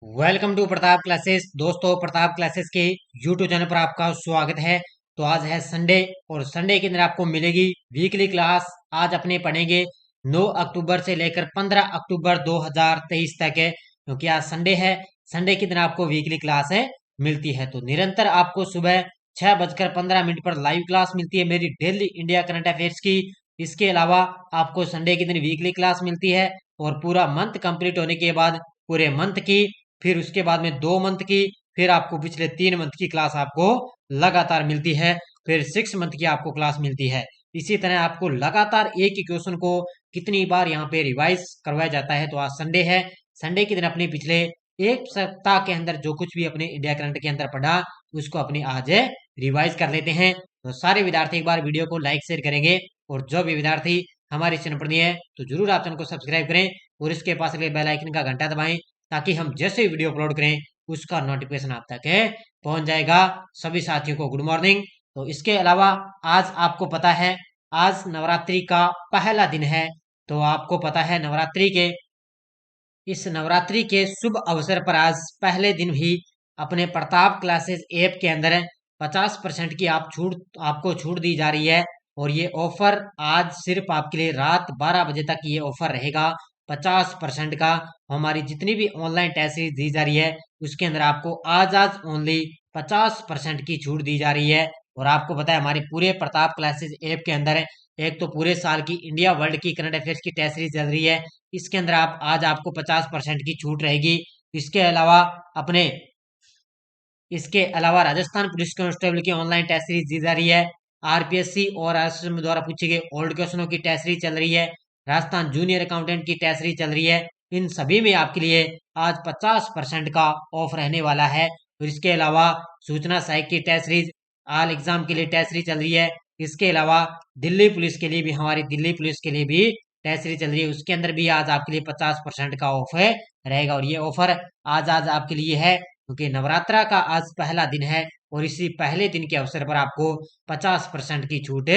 Welcome to Pratap classes. दोस्तों, Pratap classes के YouTube channel पर आपका स्वागत है। तो आज है संडे और संडे के दिन आपको मिलेगी वीकली क्लास। आज अपने पढ़ेंगे 9 अक्टूबर से लेकर 15 अक्टूबर 2023 तक है, क्योंकि आज संडे है। संडे के दिन आपको वीकली क्लास है मिलती है। तो निरंतर आपको सुबह 6:15 पर लाइव क्लास मिलती है मेरी डेली इंडिया करंट अफेयर्स की। इसके अलावा आपको संडे के दिन वीकली क्लास मिलती है और पूरा मंथ कंप्लीट होने के बाद पूरे मंथ की, फिर उसके बाद में 2 मंथ की, फिर आपको पिछले 3 मंथ की क्लास आपको लगातार मिलती है। फिर 6 मंथ की आपको क्लास मिलती है। इसी तरह आपको लगातार एक ही क्वेश्चन को कितनी बार यहाँ पे रिवाइज करवाया जाता है। तो आज संडे है। संडे के दिन अपने पिछले एक सप्ताह के अंदर जो कुछ भी अपने इंडिया करंट के अंदर पढ़ा उसको अपनी आज रिवाइज कर लेते हैं। तो सारे विद्यार्थी एक बार वीडियो को लाइक शेयर करेंगे और जो भी विद्यार्थी हमारे चैनल पर नहीं है तो जरूर आप चैनल को सब्सक्राइब करें और इसके पास लगे बेल आइकन का घंटा दबाएं, ताकि हम जैसे वीडियो अपलोड करें उसका नोटिफिकेशन आप तक पहुंच जाएगा। सभी साथियों को गुड मॉर्निंग। तो इसके अलावा आज आपको पता है आज नवरात्रि का पहला दिन है। तो आपको पता है इस नवरात्रि के शुभ अवसर पर आज पहले दिन ही अपने प्रताप क्लासेस ऐप के अंदर 50% की आपको छूट दी जा रही है। और ये ऑफर आज सिर्फ आपके लिए रात 12 बजे तक ये ऑफर रहेगा 50% का। हमारी जितनी भी ऑनलाइन टेस्ट सीरीज दी जा रही है उसके अंदर आपको आज ओनली 50% की छूट दी जा रही है। और आपको पता है हमारे पूरे प्रताप क्लासेस ऐप के अंदर एक तो पूरे साल की इंडिया वर्ल्ड की करंट अफेयर्स की टेस्ट सीरीज चल रही है। इसके अंदर आज आपको 50% की छूट रहेगी। इसके अलावा अपने इसके अलावा राजस्थान पुलिस कांस्टेबल की ऑनलाइन टेस्ट सीरीज दी जा रही है। आरपीएससी और एसएससी द्वारा पूछे गए ओल्ड क्वेश्चनों की टेस्ट सीरीज चल रही है। राजस्थान जूनियर अकाउंटेंट की टेस्ट सीरीज चल रही है। इन सभी में आपके लिए आज 50% का ऑफ रहने वाला है। और इसके अलावा सूचना सहायक की टेस्ट सीरीज ऑल एग्जाम के लिए टेस्ट सीरीज चल रही है। इसके अलावा दिल्ली पुलिस के लिए भी हमारी दिल्ली पुलिस के लिए भी टेस्ट सीरीज चल रही है। उसके अंदर भी आज आपके लिए 50% का ऑफ रहेगा। और ये ऑफर आज आपके लिए है क्योंकि नवरात्रा का आज पहला दिन है और इसी पहले दिन के अवसर पर आपको 50% की छूट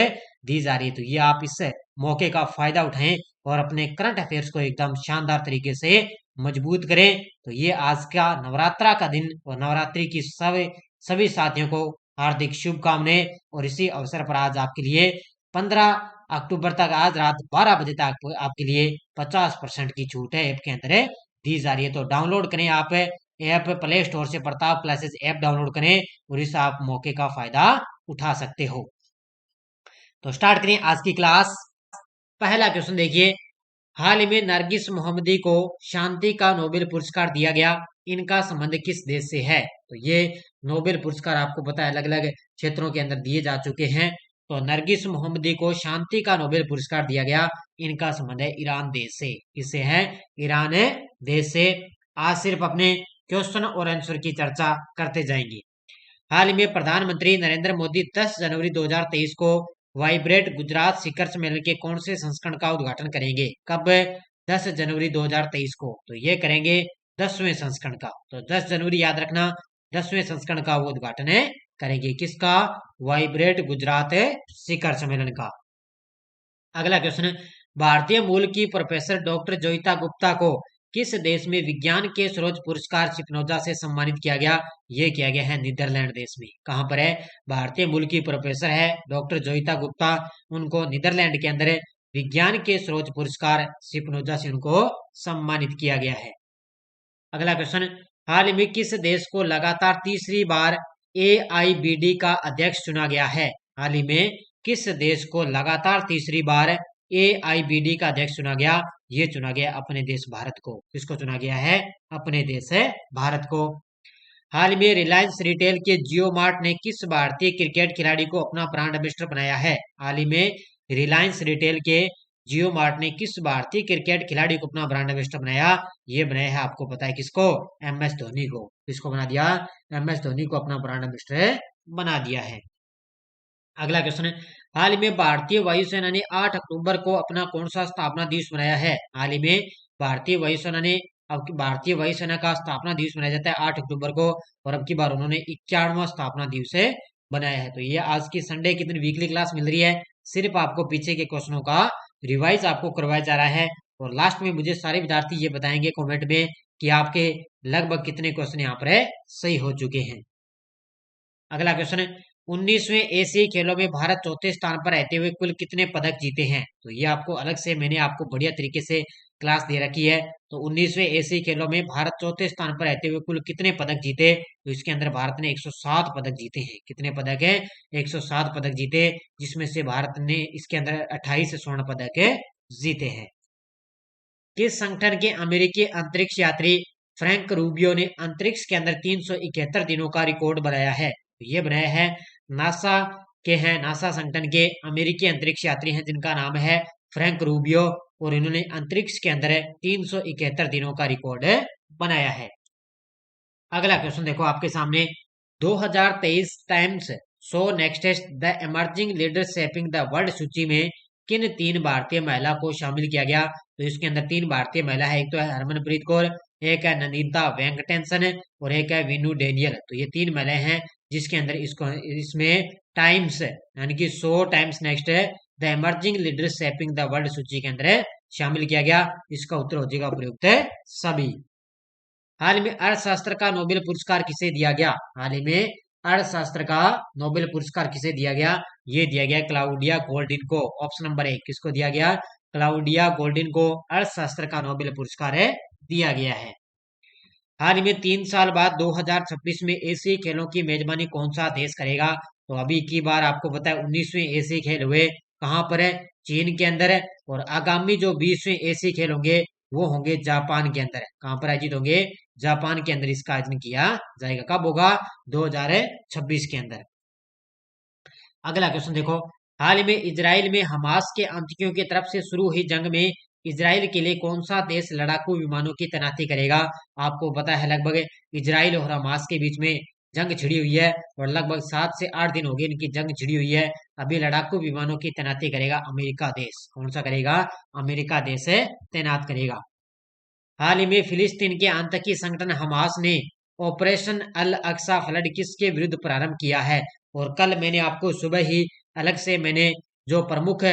दी जा रही है। तो ये आप इस मौके का फायदा उठाएं और अपने करंट अफेयर्स को एकदम शानदार तरीके से मजबूत करें। तो ये आज का नवरात्रा का दिन और नवरात्रि की सभी साथियों को हार्दिक शुभकामनाएं। और इसी अवसर पर आज आपके लिए 15 अक्टूबर तक आज रात 12 बजे तक आपके लिए 50% की छूट है ऐप के अंदर दी जा रही है। तो डाउनलोड करें आप ऐप प्ले स्टोर से प्रताप क्लासेस ऐप डाउनलोड करें और इस आप मौके का फायदा उठा सकते हो। तो स्टार्ट करें आज की क्लास। पहला क्वेश्चन देखिए, हाल ही में नरगिस मोहम्मदी को शांति का नोबेल पुरस्कार दिया गया। इनका संबंध किस देश से है? तो ये नोबेल पुरस्कार आपको पता है अलग अलग क्षेत्रों के अंदर दिए जा चुके हैं। तो नरगिस मोहम्मदी को शांति का नोबेल पुरस्कार दिया गया। इनका संबंध है ईरान देश से। किससे है? ईरान देश से। आज सिर्फ अपने क्वेश्चन और आंसर की चर्चा करते जाएंगे। हाल ही में प्रधानमंत्री नरेंद्र मोदी 10 जनवरी 2023 को वाइब्रेट गुजरात शिखर सम्मेलन के कौन से संस्करण का उद्घाटन करेंगे? कब? 10 जनवरी 2023 को। तो ये करेंगे 10वें संस्करण का। तो 10 जनवरी याद रखना, 10वें संस्करण का वो उद्घाटन करेंगे। किसका? वाइब्रेट गुजरात शिखर सम्मेलन का। अगला क्वेश्चन, भारतीय मूल की प्रोफेसर डॉक्टर जोयिता गुप्ता को किस देश में विज्ञान के सरोज पुरस्कार शिपनोजा से सम्मानित किया गया? ये किया गया है नीदरलैंड देश में। कहां पर है? भारतीय मूल की प्रोफेसर है डॉक्टर जोयिता गुप्ता, उनको नीदरलैंड के अंदर विज्ञान के सरोज पुरस्कार शिपनोजा से उनको सम्मानित किया गया है। अगला क्वेश्चन, हाल ही में किस देश को लगातार तीसरी बार AIBD का अध्यक्ष चुना गया है? हाल ही में किस देश को लगातार तीसरी बार AIBD का अध्यक्ष चुना गया? ये चुना गया अपने देश भारत को। किसको चुना गया है? अपने देश है भारत को। हाल में रिलायंस रिटेल के जियो मार्ट ने किस भारतीय क्रिकेट खिलाड़ी को अपना ब्रांड एम्बेसडर बनाया है? हाल ही में रिलायंस रिटेल के जियो मार्ट ने किस भारतीय क्रिकेट खिलाड़ी को अपना ब्रांड एम्बेसडर बनाया? ये बनाया है आपको पता है किसको? MS धोनी को। किसको बना दिया? MS धोनी को अपना ब्रांड एम्बेसडर बना दिया है। अगला क्वेश्चन है, हाल ही में भारतीय वायुसेना ने 8 अक्टूबर को अपना कौन सा स्थापना दिवस मनाया है? हाल ही में भारतीय वायुसेना ने भारतीय वायुसेना का स्थापना दिवस मनाया जाता है 8 अक्टूबर को। और अब की बार उन्होंने 51वां स्थापना दिवस बनाया है। तो ये आज की संडे के दिन वीकली क्लास मिल रही है। सिर्फ आपको पीछे के क्वेश्चनों का रिवाइज आपको करवाया जा रहा है। और लास्ट में मुझे सारे विद्यार्थी ये बताएंगे कॉमेंट में कि आपके लगभग कितने क्वेश्चन यहाँ पर सही हो चुके हैं। अगला क्वेश्चन है, 19वें एशियाई खेलों में भारत चौथे स्थान पर रहते हुए कुल कितने पदक जीते हैं। तो ये आपको अलग से मैंने आपको बढ़िया तरीके से क्लास दे रखी है। तो 19वें एशियाई खेलों में भारत चौथे स्थान पर रहते हुए कुल कितने पदक जीते। तो इसके अंदर भारत ने 107 पदक जीते हैं। कितने पदक है, 107 पदक जीते, जिसमें से भारत ने इसके अंदर 28 स्वर्ण पदक जीते हैं। किस संगठन के अमेरिकी अंतरिक्ष यात्री फ्रैंक रूबियो ने अंतरिक्ष के अंदर 371 दिनों का रिकॉर्ड बनाया है। ये बनाया है नासा के हैं। नासा संगठन के अमेरिकी अंतरिक्ष यात्री हैं जिनका नाम है फ्रैंक रूबियो, और इन्होंने अंतरिक्ष के अंदर 371 दिनों का रिकॉर्ड बनाया है। अगला क्वेश्चन देखो आपके सामने, 2023 Times show next the emerging leader shaping the world सूची में किन 3 भारतीय महिला को शामिल किया गया। तो इसके अंदर 3 भारतीय महिला है, एक तो है हरमनप्रीत कौर, एक है नंदिता वेंकटेशन और एक है वीनू डेनियल। तो ये 3 महिलाएं हैं जिसके अंदर इसमें टाइम्स यानी कि 100 टाइम्स नेक्स्ट है the emerging leader shaping the world सूची के अंदर शामिल किया गया। इसका उत्तर हो जाएगा प्रयुक्त है सभी। हाल में अर्थशास्त्र का नोबेल पुरस्कार किसे दिया गया। हाल ही में अर्थशास्त्र का नोबेल पुरस्कार किसे दिया गया। ये दिया गया क्लाउडिया गोल्डिन को। ऑप्शन नंबर 1 किसको दिया गया, क्लाउडिया गोल्डिन को अर्थशास्त्र का नोबेल पुरस्कार दिया गया है। हाल ही में 3 साल बाद 2026 में एशियाई खेलों की मेजबानी कौन सा देश करेगा। तो अभी की बार आपको पता है 19वें एशियाई खेल हुए कहाँ पर है, चीन के अंदर है, और आगामी जो 20वें एशियाई खेल होंगे वो होंगे जापान के अंदर। कहाँ पर आयोजित होंगे, जापान के अंदर इसका आयोजन किया जाएगा। कब होगा, 2026 के अंदर। अगला क्वेश्चन देखो, हाल ही में इजराइल में हमास के आतंकियों की तरफ से शुरू हुई जंग में इजराइल के लिए कौन सा देश लड़ाकू विमानों की तैनाती करेगा। आपको पता है लगभग इजराइल और हमास के बीच में जंग छिड़ी हुई है और लगभग 7 से 8 दिन हो गए इनकी जंग छिड़ी हुई है। अभी लड़ाकू विमानों की तैनाती करेगा अमेरिका देश। कौन सा करेगा, अमेरिका देश तैनात करेगा। हाल ही में फिलिस्तीन के आतंकी संगठन हमास ने ऑपरेशन अल अक्सा फ्लड किसके विरुद्ध प्रारंभ किया है। और कल मैंने आपको सुबह ही अलग से मैंने जो प्रमुख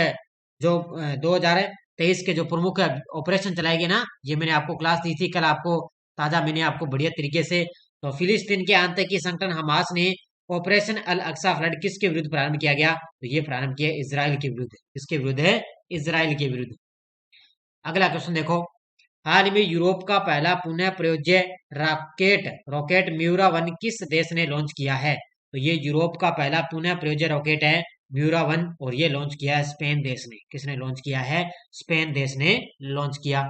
जो 2023 के जो प्रमुख ऑपरेशन चलाए गए ना, ये मैंने आपको क्लास दी थी कल आपको ताजा, मैंने आपको बढ़िया तरीके से। तो फिलिस्तीन के आतंकी संगठन हमास ने ऑपरेशन अल अक्सा फ्लड किसके विरुद्ध प्रारंभ किया गया। तो ये प्रारंभ किया इजराइल के विरुद्ध। किसके विरुद्ध है, इजराइल के विरुद्ध। अगला क्वेश्चन देखो, हाल ही में यूरोप का पहला पुनः प्रयोज्य रॉकेट म्यूरा 1 किस देश ने लॉन्च किया है। तो ये यूरोप का पहला पुनः प्रयोज्य रॉकेट है म्यूरा 1, और ये लॉन्च किया है स्पेन देश ने। किसने लॉन्च किया है, स्पेन देश ने लॉन्च किया।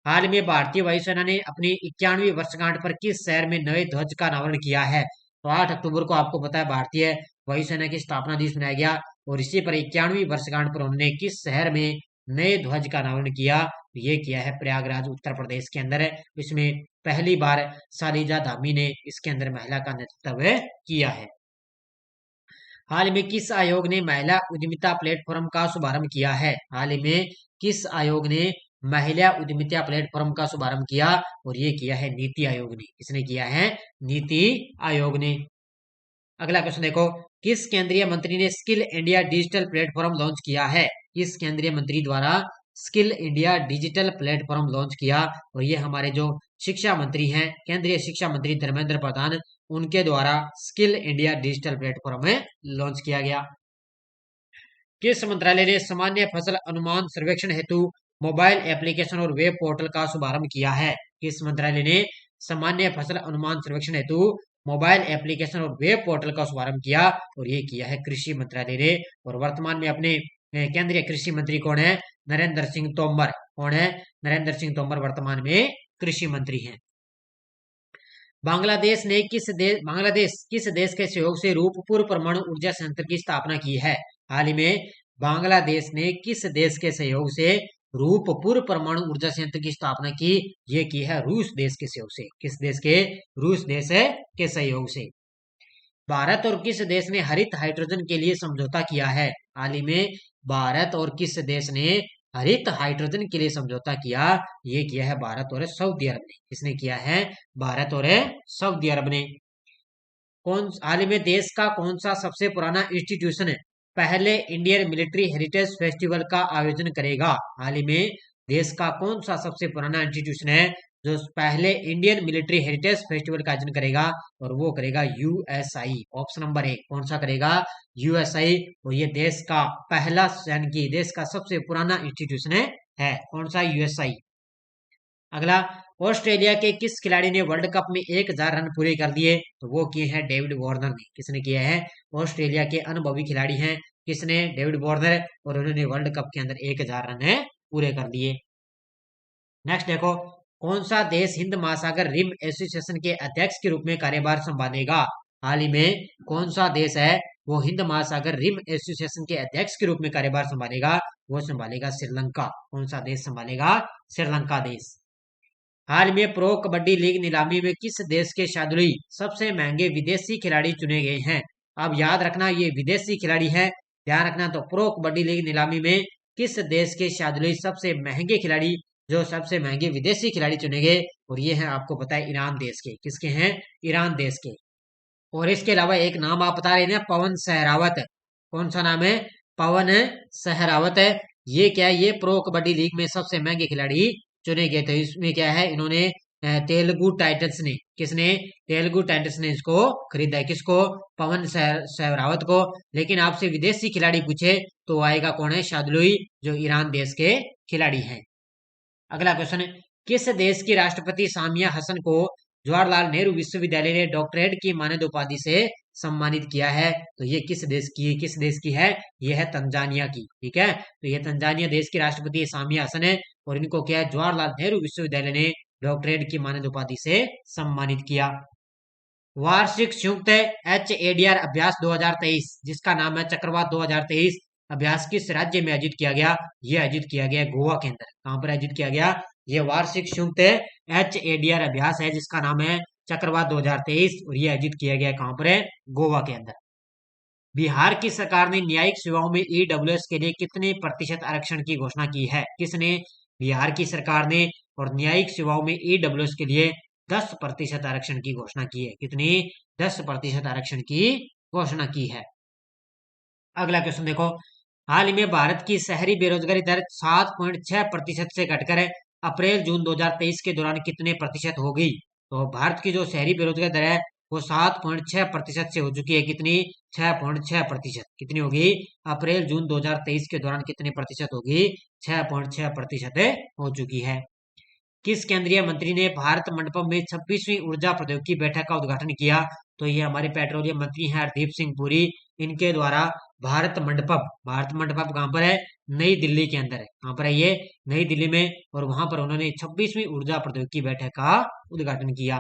हाल में भारतीय वायुसेना ने अपनी 91वीं वर्षगांठ पर किस शहर में नए ध्वज का अनावरण किया है। तो 8 अक्टूबर को आपको पता है भारतीय वायुसेना की स्थापना दिवस मनाया गया, और इसी पर 91वीं वर्षगांठ पर उन्होंने किस शहर में नए ध्वज का अनावरण किया। ये किया है प्रयागराज उत्तर प्रदेश के अंदर है। इसमें पहली बार सालिजा धामी ने इसके अंदर महिला का नेतृत्व किया है। हाल में किस आयोग ने महिला उद्यमिता प्लेटफॉर्म का शुभारंभ किया है। हाल में किस आयोग ने महिला उद्यमिता प्लेटफॉर्म का शुभारंभ किया, और ये किया है नीति आयोग ने। किसने किया है, नीति आयोग ने। अगला क्वेश्चन देखो, किस केंद्रीय मंत्री ने skill India digital platform launch किया है। किस केंद्रीय मंत्री द्वारा skill India digital platform launch किया, और ये हमारे जो शिक्षा मंत्री हैं, केंद्रीय शिक्षा मंत्री धर्मेंद्र प्रधान, उनके द्वारा skill India digital platform launch किया गया। किस मंत्रालय ने सामान्य फसल अनुमान सर्वेक्षण हेतु मोबाइल एप्लीकेशन और वेब पोर्टल का शुभारंभ किया है। किस मंत्रालय ने सामान्य फसल अनुमान सर्वेक्षण हेतु मोबाइल एप्लीकेशन और वेब पोर्टल का शुभारंभ किया, और ये किया है कृषि मंत्रालय ने। और वर्तमान में अपने केंद्रीय कृषि मंत्री कौन है, नरेंद्र सिंह तोमर। कौन है, नरेंद्र सिंह तोमर वर्तमान में कृषि मंत्री हैं। बांग्लादेश किस देश के सहयोग से रूपपुर परमाणु ऊर्जा संयंत्र की स्थापना की है। हाल ही में बांग्लादेश ने किस देश के सहयोग से रूपपुर परमाणु ऊर्जा संयंत्र की स्थापना की। ये की है रूस देश के सहयोग से। किस देश के, रूस देश के सहयोग से। भारत और किस देश ने हरित हाइड्रोजन के लिए समझौता किया है। हाल ही में भारत और किस देश ने हरित हाइड्रोजन के लिए समझौता किया। ये किया है भारत और सऊदी अरब ने। किसने किया है, भारत और सऊदी अरब ने। हाल ही में देश का कौन सा सबसे पुराना इंस्टीट्यूशन पहले इंडियन मिलिट्री हेरिटेज फेस्टिवल का आयोजन करेगा। हाल ही में देश का कौन सा सबसे पुराना इंस्टीट्यूशन है जो पहले इंडियन मिलिट्री हेरिटेज फेस्टिवल का आयोजन करेगा, और वो करेगा यूएसआई। ऑप्शन नंबर 1 कौन सा करेगा? यूएसआई। और ये देश का पहला, यानी कि देश का सबसे पुराना इंस्टीट्यूशन है। कौन सा? यूएसआई। अगला, ऑस्ट्रेलिया के किस खिलाड़ी ने वर्ल्ड कप में 1000 रन पूरे कर दिए? तो वो किए हैं डेविड वार्नर ने। किसने किया है? ऑस्ट्रेलिया के अनुभवी खिलाड़ी हैं। किसने? David Warner. और उन्होंने वर्ल्ड कप के अंदर 1000 रन पूरे कर दिए। नेक्स्ट देखो, कौन सा देश हिंद महासागर रिम एसोसिएशन के अध्यक्ष के रूप में कार्यभार संभालेगा? हाल ही में कौन सा देश है वो हिंद महासागर रिम एसोसिएशन के अध्यक्ष के रूप में कार्यभार संभालेगा? वो संभालेगा श्रीलंका। कौन सा देश संभालेगा? श्रीलंका देश। हाल में प्रो कबड्डी लीग नीलामी में किस देश के शार्दुल सबसे महंगे विदेशी खिलाड़ी चुने गए हैं? अब याद रखना, ये विदेशी खिलाड़ी हैं, ध्यान रखना। तो प्रो कबड्डी लीग नीलामी में किस देश के शार्दुल सबसे महंगे खिलाड़ी, जो सबसे महंगे विदेशी खिलाड़ी चुने गए, और ये हैं आपको पता है ईरान देश के। किसके हैं? ईरान देश के। और इसके अलावा एक नाम आप बता रहे हैं, पवन सहरावत। कौन सा नाम है? पवन सहरावत है। ये क्या है? ये प्रो कबड्डी लीग में सबसे महंगे खिलाड़ी चुने गए थे। इसमें क्या है, इन्होंने तेलुगु टाइटंस ने, किसने? तेलुगु टाइटंस ने इसको खरीदा है। किसको? पवन सहरावत को। लेकिन आपसे विदेशी खिलाड़ी पूछे तो आएगा कौन है? शार्दुल, जो ईरान देश के खिलाड़ी हैं। अगला क्वेश्चन, किस देश की राष्ट्रपति सामिया हसन को जवाहरलाल नेहरू विश्वविद्यालय ने डॉक्टरेट की मानद उपाधि से सम्मानित किया है? तो ये किस देश की है? ये है तंजानिया की। ठीक है, तो ये तंजानिया देश की राष्ट्रपति सामिया हसन है, और इनको क्या है? जवाहरलाल नेहरू विश्वविद्यालय ने डॉक्टरेट की मानद उपाधि से सम्मानित किया। वार्षिक संयुक्त HADR अभ्यास 2023, जिसका नाम है चक्रवात 2023 अभ्यास, किस राज्य में आयोजित किया गया? ये आयोजित किया गया गोवा के अंदर। कहां पर आयोजित किया गया? ये वार्षिक संयुक्त HADR अभ्यास है, जिसका नाम है चक्रवात 2023, और ये आयोजित किया गया कहां पर है? गोवा के अंदर। बिहार की सरकार ने न्यायिक सेवाओं में EWS के लिए कितने प्रतिशत आरक्षण की घोषणा की है? किसने? बिहार की सरकार ने। और न्यायिक सेवाओं में EWS के लिए 10% आरक्षण की घोषणा की है। कितनी? 10% आरक्षण की घोषणा की है। अगला क्वेश्चन देखो, हाल ही में भारत की शहरी बेरोजगारी दर 7.6% से घटकर अप्रैल जून 2023 के दौरान कितने प्रतिशत हो गई? तो भारत की जो शहरी बेरोजगारी दर है वो 7.6% से हो चुकी है। कितनी? 6.6%। कितनी होगी? अप्रैल जून 2023 के दौरान कितने प्रतिशत होगी? 6.6% हो चुकी है। किस केंद्रीय मंत्री ने भारत मंडपम में 26वीं ऊर्जा प्रौद्योगिकी बैठक का उद्घाटन किया? तो ये हमारे पेट्रोलियम मंत्री हैं हरदीप सिंह पुरी। इनके द्वारा भारत मंडपम कहाँ पर है? नई दिल्ली के अंदर है। कहाँ पर है ये? नई दिल्ली में। और वहां पर उन्होंने 26वीं ऊर्जा प्रौद्योगिकी बैठक का उद्घाटन किया।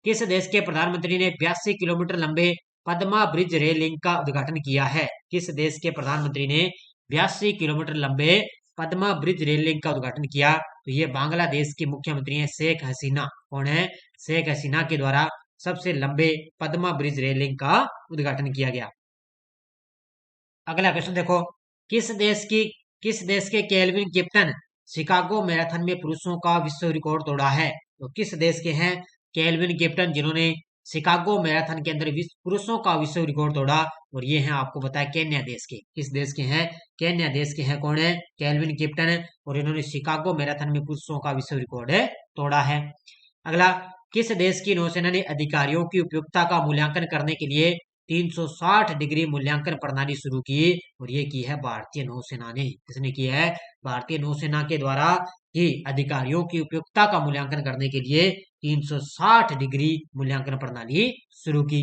किस देश के प्रधानमंत्री ने 82 किलोमीटर लंबे पद्मा ब्रिज रेल लिंक का उद्घाटन किया है? किस देश के प्रधानमंत्री ने 82 किलोमीटर लंबे पद्मा ब्रिज रेल लिंक का उद्घाटन किया? तो ये बांग्लादेश की मुख्यमंत्री हैं शेख हसीना। कौन है? शेख हसीना के द्वारा सबसे लंबे पद्मा ब्रिज रेल लिंक का उद्घाटन किया गया। अगला क्वेश्चन देखो, किस देश के केल्विन किप्टन शिकागो मैराथन में पुरुषों का विश्व रिकॉर्ड तोड़ा है? तो किस देश के हैं केल्विन किप्टन, जिन्होंने शिकागो मैराथन के अंदर पुरुषों का विश्व रिकॉर्ड तोड़ा? और ये हैं आपको बताया केन्या देश के। किस देश के हैं? केन्या देश के हैं। कौन है? केल्विन किप्टन, और इन्होंने शिकागो मैराथन में पुरुषों का विश्व रिकॉर्ड तोड़ा है। अगला, किस देश की नौसेना ने अधिकारियों की उपयुक्तता का मूल्यांकन करने के लिए 360 डिग्री मूल्यांकन प्रणाली शुरू की? और ये की है भारतीय नौसेना ने। किसने की है? भारतीय नौसेना के द्वारा ही अधिकारियों की उपयुक्तता का मूल्यांकन करने के लिए 360 डिग्री मूल्यांकन प्रणाली शुरू की।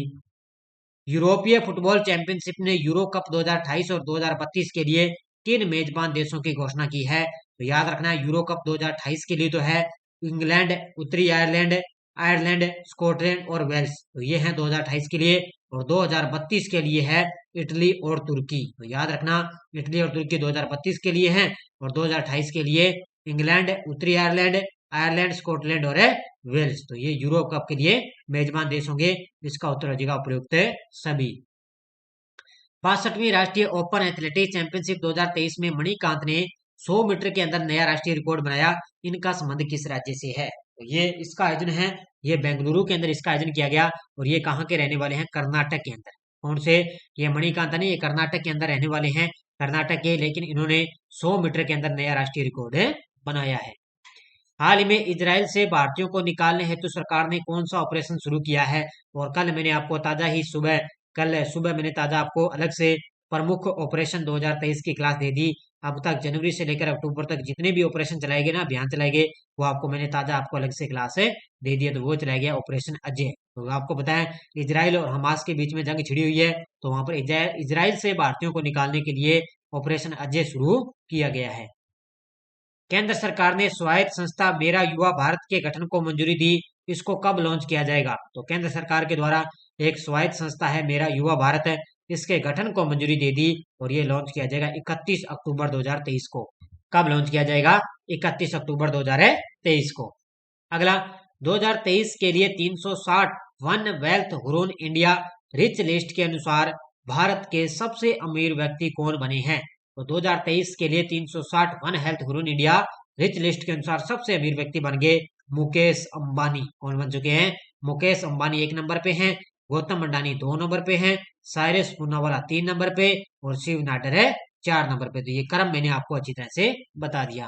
यूरोपीय फुटबॉल चैंपियनशिप ने यूरो कप 2028 और 2032 के लिए किन मेजबान देशों की घोषणा की है? तो याद रखना, यूरो कप 2028 के लिए तो है इंग्लैंड, उत्तरी आयरलैंड, स्कॉटलैंड और वेल्स। तो ये है 2028 के लिए। और 2032 के लिए है इटली और तुर्की। तो याद रखना, इटली और तुर्की 2032 के लिए हैं, और 2028 के लिए इंग्लैंड, उत्तरी आयरलैंड, स्कॉटलैंड और वेल्स। तो ये यूरो कप के लिए मेजबान देश होंगे। इसका उत्तर हो जाएगा उपयुक्त है सभी। 62वीं राष्ट्रीय ओपन एथलेटिक्स चैंपियनशिप 2023 में मणिकांत ने 100 मीटर के अंदर नया राष्ट्रीय रिकॉर्ड बनाया। इनका संबंध किस राज्य से है? तो ये इसका आयोजन है, ये बेंगलुरु के अंदर इसका आयोजन किया गया। और ये कहाँ के रहने वाले हैं? कर्नाटक के अंदर। कौन से? ये मणिकांत ने, ये कर्नाटक के अंदर रहने वाले हैं, कर्नाटक के, लेकिन इन्होंने 100 मीटर के अंदर नया राष्ट्रीय रिकॉर्ड बनाया है। हाल ही में इजराइल से भारतीयों को निकालने हेतु सरकार ने कौन सा ऑपरेशन शुरू किया है? और कल मैंने आपको ताजा ही सुबह कल सुबह मैंने ताजा आपको अलग से प्रमुख ऑपरेशन 2023 की क्लास दे दी। अब तक जनवरी से लेकर अक्टूबर तक जितने भी ऑपरेशन चलाए गए ना, अभियान चलाए गए, वो आपको मैंने ताजा आपको अलग से क्लास दे दिया। तो वो चलाया गया ऑपरेशन अजय। तो आपको पता है इजराइल और हमास के बीच में जंग छिड़ी हुई है, तो वहां पर इजराइल से भारतीयों को निकालने के लिए ऑपरेशन अजय शुरू किया गया है। केंद्र सरकार ने स्वायत्त संस्था मेरा युवा भारत के गठन को मंजूरी दी। इसको कब लॉन्च किया जाएगा? तो केंद्र सरकार के द्वारा एक स्वायत्त संस्था है मेरा युवा भारत है, इसके गठन को मंजूरी दे दी और ये लॉन्च किया जाएगा 31 अक्टूबर 2023 को। कब लॉन्च किया जाएगा? 31 अक्टूबर 2023 को। अगला 2023 के लिए 360 one wealth Hurun India rich list के अनुसार भारत के सबसे अमीर व्यक्ति कौन बने हैं? तो 2023 के लिए 360 one health Hurun India rich list के अनुसार सबसे अमीर व्यक्ति बन गए मुकेश अंबानी। कौन बन चुके हैं? मुकेश अंबानी 1 नंबर पे हैं, गौतम अडानी 2 नंबर पे हैं, साइरस पूनावाला 3 नंबर पे और शिव नाडर है 4 नंबर पे। तो ये क्रम मैंने आपको अच्छी तरह से बता दिया।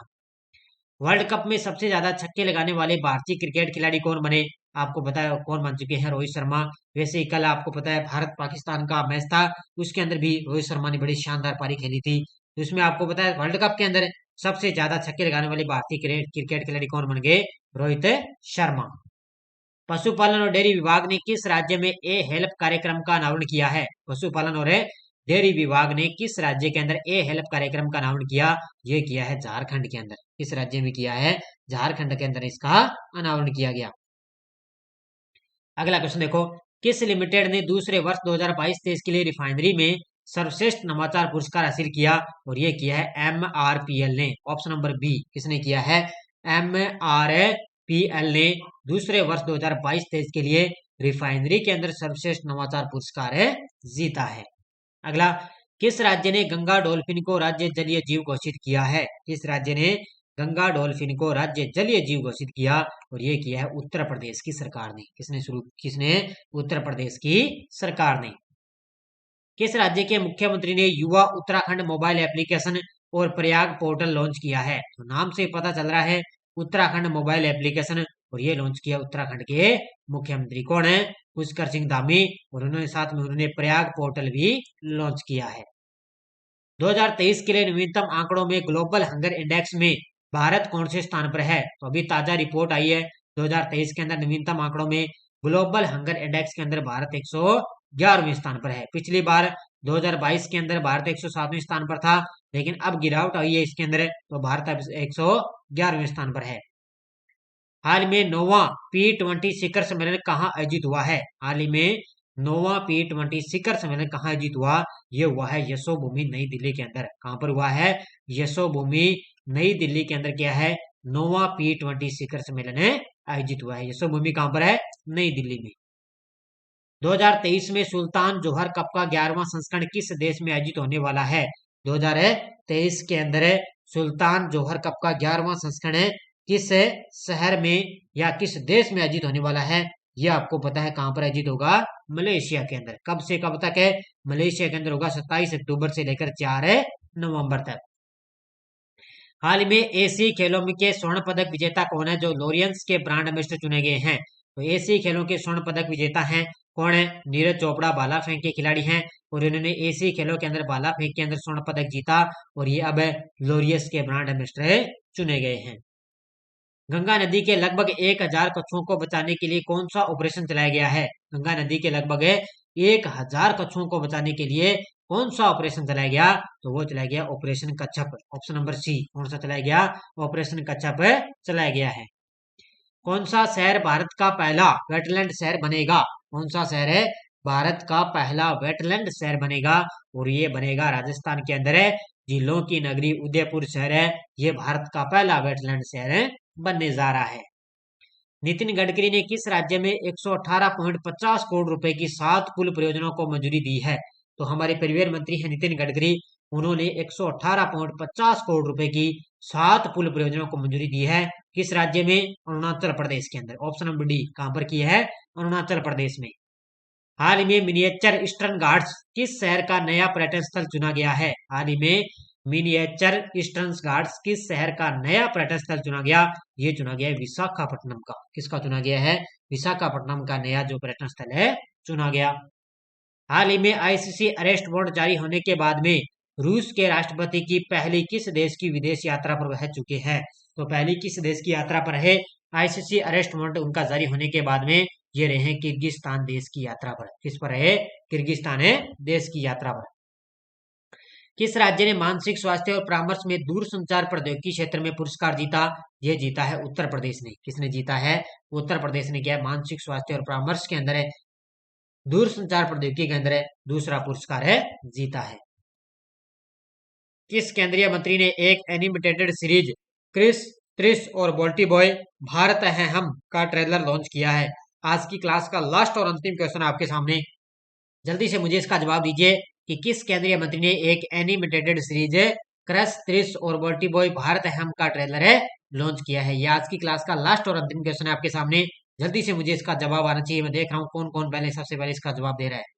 वर्ल्ड कप में सबसे ज्यादा छक्के लगाने वाले भारतीय क्रिकेट खिलाड़ी कौन बने? आपको पता है कौन बन चुके हैं? रोहित शर्मा। वैसे ही कल आपको पता है भारत पाकिस्तान का मैच था, उसके अंदर भी रोहित शर्मा ने बड़ी शानदार पारी खेली थी। तो इसमें आपको पता है वर्ल्ड कप के अंदर सबसे ज्यादा छक्के लगाने वाले भारतीय क्रिकेट खिलाड़ी कौन बन गए? रोहित शर्मा। पशुपालन और डेयरी विभाग ने किस राज्य में ए हेल्प कार्यक्रम का अनावरण किया है? पशुपालन और डेयरी विभाग ने किस राज्य के अंदर ए हेल्प कार्यक्रम का अनावरण किया? ये किया है झारखंड के अंदर। किस राज्य में किया है? झारखंड के अंदर इसका अनावरण किया गया। अगला क्वेश्चन देखो, किस लिमिटेड ने दूसरे वर्ष 2022-23 के लिए रिफाइनरी में सर्वश्रेष्ठ नवाचार पुरस्कार हासिल किया? और ये किया है MRPL ने। ऑप्शन नंबर बी किसने किया है? MRPL ने दूसरे वर्ष 2022-23 के लिए रिफाइनरी के अंदर सर्वश्रेष्ठ नवाचार पुरस्कार जीता है। अगला, किस राज्य ने गंगा डॉल्फिन को राज्य जलीय जीव घोषित किया है? किस राज्य ने गंगा डॉल्फिन को राज्य जलीय जीव घोषित किया? और ये किया है उत्तर प्रदेश की सरकार ने। किसने? उत्तर प्रदेश की सरकार ने। किस राज्य के मुख्यमंत्री ने युवा उत्तराखंड मोबाइल एप्लीकेशन और प्रयाग पोर्टल लॉन्च किया है? तो नाम से पता चल रहा है उत्तराखंड मोबाइल एप्लीकेशन, और ये लॉन्च किया उत्तराखंड के मुख्यमंत्री। कौन है? पुष्कर सिंह धामी। और उन्होंने साथ में उन्होंने प्रयाग पोर्टल भी लॉन्च किया है। 2023 के लिए नवीनतम आंकड़ों में ग्लोबल हंगर इंडेक्स में भारत कौन से स्थान पर है? तो अभी ताजा रिपोर्ट आई है 2023 के अंदर नवीनतम आंकड़ों में ग्लोबल हंगर इंडेक्स के अंदर भारत 111वें स्थान पर है। पिछली बार 2022 के अंदर भारत 107वें स्थान पर था, लेकिन अब गिरावट आई है इसके अंदर, तो भारत अब 111वें स्थान पर है। हाल में 9वां P20 शिखर सम्मेलन कहाँ आयोजित हुआ है? हाल ही में 9वां P20 शिखर सम्मेलन कहाँ आयोजित हुआ? ये हुआ है यशोभूमि नई दिल्ली के अंदर। कहाँ पर हुआ है? यशोभूमि नई दिल्ली के अंदर क्या है? 9वां P20 शिखर सम्मेलन आयोजित हुआ है। यशोभूमि कहाँ पर है? नई दिल्ली में। 2023 में सुल्तान जोहर कप का 11वां संस्करण किस देश में आयोजित होने वाला है? 2023 के अंदर सुल्तान जोहर कप का 11वां संस्करण किस शहर में या किस देश में आयोजित होने वाला है? यह आपको पता है कहां पर आयोजित होगा? मलेशिया के अंदर। कब से कब तक है? मलेशिया के अंदर होगा 27 अक्टूबर से लेकर 4 नवंबर तक। हाल में एशियाई खेलों में के स्वर्ण पदक विजेता कौन है जो लॉरियंस के ब्रांड एम्बेसडर चुने गए हैं? तो एशियाई खेलों के स्वर्ण पदक विजेता हैं कौन है? नीरज चोपड़ा भाला फेंक के खिलाड़ी हैं, और इन्होंने एशियाई खेलों के अंदर भाला फेंक के अंदर स्वर्ण पदक जीता, और ये अब लॉरियस के ब्रांड एम्बेसडर चुने गए हैं। गंगा नदी के लगभग 1000 कछुओं को बचाने के लिए कौन सा ऑपरेशन चलाया गया है? गंगा नदी के लगभग 1000 कछुओं को बचाने के लिए कौन सा ऑपरेशन चलाया गया? तो वो चलाया गया operation Kachchhap. Option number C. कौन सा चलाया गया? ऑपरेशन कच्छप चलाया गया है। कौन सा शहर भारत का पहला वेटलैंड शहर बनेगा? कौन सा शहर है भारत का पहला वेटलैंड शहर बनेगा? और ये बनेगा राजस्थान के अंदर है, झीलों की नगरी उदयपुर शहर है, ये भारत का पहला वेटलैंड शहर बनने जा रहा है। नितिन गडकरी ने किस राज्य में 118.50 करोड़ रुपए की 7 पुल परियोजनाओं को मंजूरी दी है? तो हमारे परिवहन मंत्री हैं नितिन गडकरी, उन्होंने 118.50 करोड़ रुपए की 7 पुल परियोजनाओं को मंजूरी दी है। किस राज्य में? अरुणाचल प्रदेश के अंदर। Option number D. कहां पर की है? अरुणाचल प्रदेश में। हाल ही में मिनिएचर ईस्टर्न घाट्स किस शहर का नया पर्यटन स्थल चुना गया है? हाल ही में मिनिएचर ईस्टर्न घाट्स किस शहर का नया पर्यटन स्थल चुना गया? ये चुना गया है विशाखापट्टनम का। किसका चुना गया है? विशाखापट्टनम का नया जो पर्यटन स्थल है चुना गया। हाल ही में आईसीसी अरेस्ट वारंट जारी होने के बाद में रूस के राष्ट्रपति की पहली किस देश की विदेश यात्रा पर रह चुके हैं? तो पहली किस देश की यात्रा पर है? आईसीसी अरेस्ट वारंट उनका जारी होने के बाद में ये रहे किर्गिस्तान देश की यात्रा पर। किस पर है? किर्गिस्तान है देश की यात्रा पर। किस राज्य ने मानसिक स्वास्थ्य और परामर्श में दूरसंचार प्रौद्योगिकी क्षेत्र में पुरस्कार जीता? ये जीता है उत्तर प्रदेश ने। किसने जीता है? उत्तर प्रदेश ने। क्या है? मानसिक स्वास्थ्य और परामर्श के अंदर है, दूरसंचार प्रौद्योगिकी के अंदर है, दूसरा पुरस्कार है जीता है। किस केंद्रीय मंत्री ने एक एनिमेटेड सीरीज क्रिस त्रिस और बोल्टी बॉय भारत है हम का ट्रेलर लॉन्च किया है? आज की क्लास का लास्ट और अंतिम क्वेश्चन आपके सामने, जल्दी से मुझे इसका जवाब दीजिए कि किस केंद्रीय मंत्री ने एक एनिमेटेड सीरीज क्रस त्रिस और बोल्टी बॉय भारत है हम का ट्रेलर है लॉन्च किया है? ये आज की क्लास का लास्ट और अंतिम क्वेश्चन है आपके सामने, जल्दी से मुझे इसका जवाब आना चाहिए। मैं देख रहा हूँ कौन कौन पहले सबसे पहले इसका जवाब दे रहा है।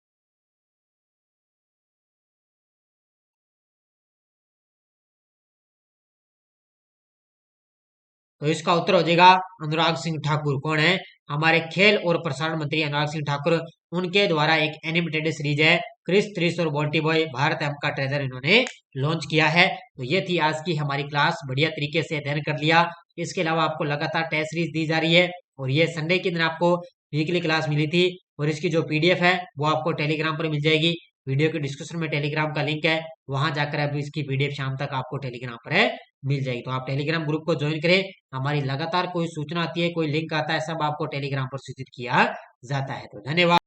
तो इसका उत्तर हो जाएगा अनुराग सिंह ठाकुर। कौन है? हमारे खेल और प्रसारण मंत्री अनुराग सिंह ठाकुर। उनके द्वारा एक एनिमेटेड सीरीज है क्रिस त्रिस और बोल्टी बॉय भारत हम का ट्रेलर इन्होंने लॉन्च किया है। तो ये थी आज की हमारी क्लास, बढ़िया तरीके से अध्ययन कर लिया। इसके अलावा आपको लगातार टेस्ट सीरीज दी जा रही है और ये संडे के दिन आपको वीकली क्लास मिली थी और इसकी जो पीडीएफ है वो आपको टेलीग्राम पर मिल जाएगी। वीडियो के डिस्क्रिप्शन में टेलीग्राम का लिंक है, वहां जाकर अब इसकी पीडीएफ शाम तक आपको टेलीग्राम पर है मिल जाएगी। तो आप टेलीग्राम ग्रुप को ज्वाइन करें, हमारी लगातार कोई सूचना आती है, कोई लिंक आता है, सब आपको टेलीग्राम पर सूचित किया जाता है। तो धन्यवाद।